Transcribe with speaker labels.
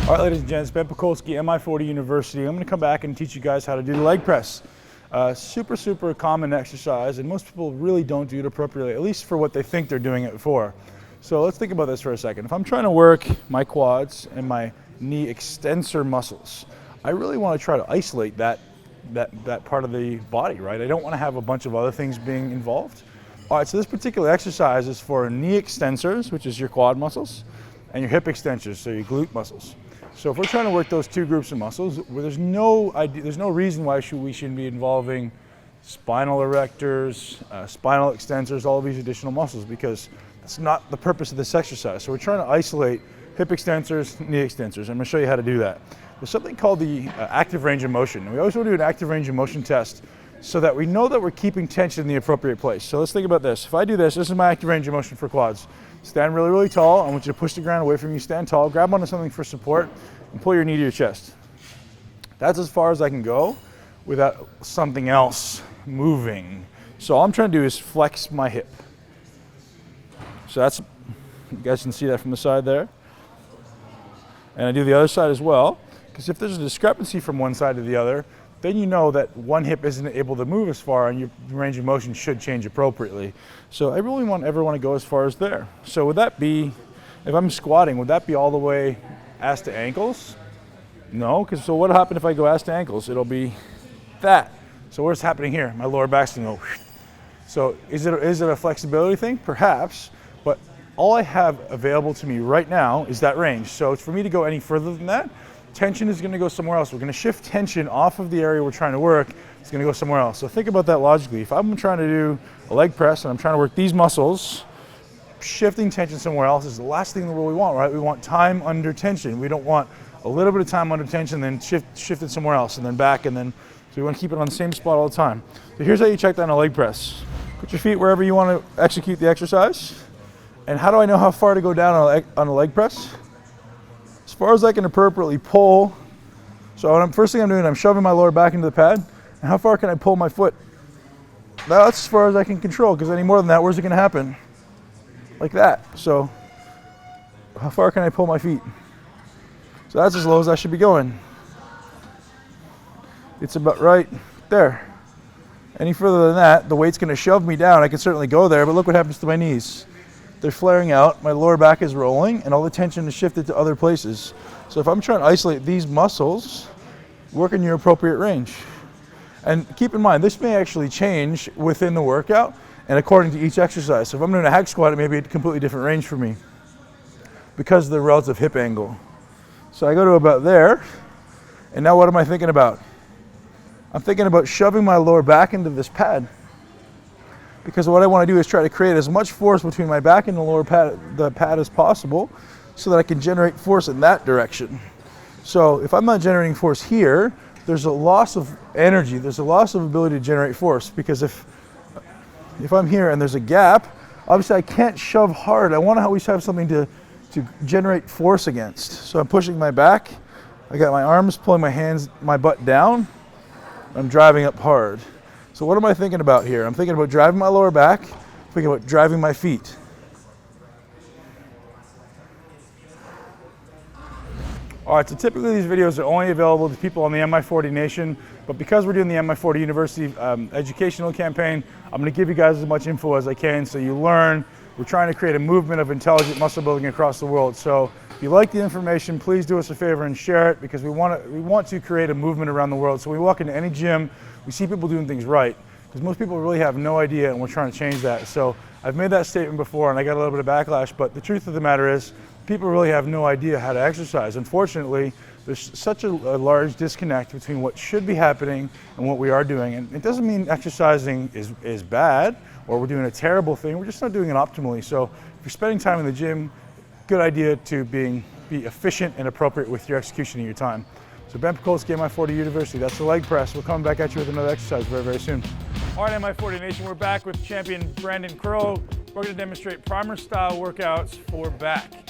Speaker 1: All right, ladies and gents, Ben Pakulski, Mi40 University. I'm going to come back and teach you guys how to do the leg press. Super common exercise, and most people really don't do it appropriately, at least for what they think they're doing it for. So let's think about this for a second. If I'm trying to work my quads and my knee extensor muscles, I really want to try to isolate that part of the body, right? I don't want to have a bunch of other things being involved. All right, so this particular exercise is for knee extensors, which is your quad muscles, and your hip extensors, so your glute muscles. So if we're trying to work those two groups of muscles, there's no reason why we shouldn't be involving spinal erectors, spinal extensors, all of these additional muscles, because that's not the purpose of this exercise. So we're trying to isolate hip extensors, knee extensors. I'm going to show you how to do that. There's something called the active range of motion. And we always want to do an active range of motion test so that we know that we're keeping tension in the appropriate place. So let's think about this. If I do this, this is my active range of motion for quads. Stand really tall. I want you to push the ground away from you. Stand tall, grab onto something for support, and pull your knee to your chest. That's as far as I can go without something else moving. So all I'm trying to do is flex my hip. So that's, you guys can see that from the side there. And I do the other side as well, because if there's a discrepancy from one side to the other, then you know that one hip isn't able to move as far and your range of motion should change appropriately. So I really want everyone to go as far as there. So would that be, if I'm squatting, would that be all the way ass to ankles? No, because so what'll happen if I go ass to ankles? It'll be that. So what's happening here? My lower back's gonna go. So is it a flexibility thing? Perhaps, but all I have available to me right now is that range. So for me to go any further than that, tension is going to go somewhere else. We're going to shift tension off of the area we're trying to work. It's going to go somewhere else. So think about that logically. If I'm trying to do a leg press and I'm trying to work these muscles, shifting tension somewhere else is the last thing in the world we want, right? We want time under tension. We don't want a little bit of time under tension, then shift it somewhere else, and then back, and then, so we want to keep it on the same spot all the time. So here's how you check that on a leg press. Put your feet wherever you want to execute the exercise. And how do I know how far to go down on a leg press? As far as I can appropriately pull. So first thing I'm doing, I'm shoving my lower back into the pad. And how far can I pull my foot? That's as far as I can control, because any more than that, where's it going to happen? Like that. So how far can I pull my feet? So that's as low as I should be going. It's about right there. Any further than that, the weight's going to shove me down. I can certainly go there, but look what happens to my knees. They're flaring out, my lower back is rolling, and all the tension is shifted to other places. So if I'm trying to isolate these muscles, work in your appropriate range. And keep in mind, this may actually change within the workout and according to each exercise. So if I'm doing a hack squat, it may be a completely different range for me because of the relative hip angle. So I go to about there, and now what am I thinking about? I'm thinking about shoving my lower back into this pad. Because what I want to do is try to create as much force between my back and the pad as possible so that I can generate force in that direction. So if I'm not generating force here, there's a loss of energy, there's a loss of ability to generate force, because if I'm here and there's a gap, obviously I can't shove hard. I want to always have something to generate force against. So I'm pushing my back, I got my arms pulling my hands, my butt down, I'm driving up hard. So what am I thinking about here? I'm thinking about driving my lower back, thinking about driving my feet. All right, so typically these videos are only available to people on the Mi40 Nation, but because we're doing the Mi40 University educational campaign, I'm gonna give you guys as much info as I can so you learn. We're trying to create a movement of intelligent muscle building across the world. So if you like the information, please do us a favor and share it, because we want to create a movement around the world. So we walk into any gym, we see people doing things right, because most people really have no idea, and we're trying to change that. So I've made that statement before and I got a little bit of backlash, but the truth of the matter is people really have no idea how to exercise. Unfortunately, there's such a large disconnect between what should be happening and what we are doing. And it doesn't mean exercising is bad or we're doing a terrible thing, we're just not doing it optimally. So if you're spending time in the gym, good idea to be efficient and appropriate with your execution of your time. So Ben Pakulski, Mi40 University, that's the leg press. We're coming back at you with another exercise very soon. All right, Mi40 Nation, we're back with champion Brandon Crow. We're going to demonstrate primer style workouts for back.